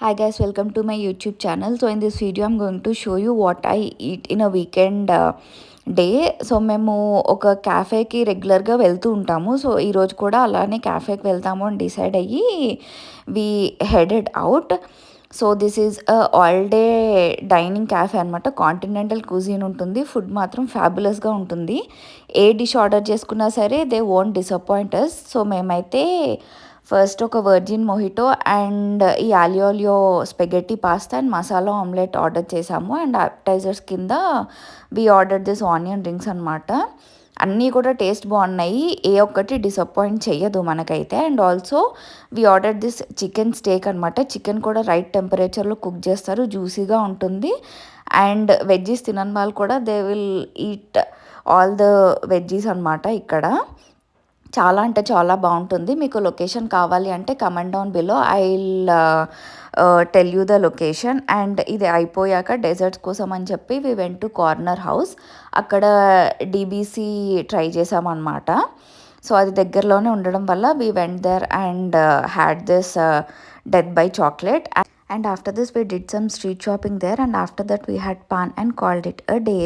Hi guys, welcome to my YouTube channel. So in this video I'm going to show you what I eat in a weekend day. So మేము ఒక క్యాఫేకి రెగ్యులర్గా వెళ్తూ ఉంటాము. So ఈరోజు కూడా అలానే క్యాఫేకి వెళ్తాము అని డిసైడ్ అయ్యి we headed out. So this is all day dining cafe అనమాట. కాంటినెంటల్ కుజీన్ ఉంటుంది. ఫుడ్ మాత్రం ఫ్యాబులస్గా ఉంటుంది. ఏ డిష్ ఆర్డర్ చేసుకున్నా సరే they won't disappoint us. So మేమైతే ఫస్ట్ ఒక వర్జిన్ మొహిటో అండ్ ఈ aglio olio spaghetti pasta and masala omelette order చేసాము. అండ్ అపెటైజర్స్ కింద we order this onion rings అనమాట. అన్నీ కూడా టేస్ట్ బాగున్నాయి, ఏ ఒక్కటి డిసప్పాయింట్ చెయ్యదు మనకైతే. And also we order this chicken steak అనమాట. చికెన్ కూడా రైట్ టెంపరేచర్లో కుక్ చేస్తారు, జ్యూసీగా ఉంటుంది. అండ్ వెజ్జీస్ తినని వాళ్ళు కూడా they will eat all the veggies అనమాట. ఇక్కడ చాలా అంటే చాలా బాగుంటుంది. మీకు లొకేషన్ కావాలి అంటే comment down below, I will tell you the location. And ఇది అయిపోయాక డెజర్ట్స్ కోసం అని చెప్పి we went to corner house. అక్కడ డీబీసీ ట్రై చేసామన్నమాట. సో అది దగ్గరలోనే ఉండడం వల్ల we went there and had this death by chocolate. And after this we did some street shopping there, and after that we had pan and called it a day.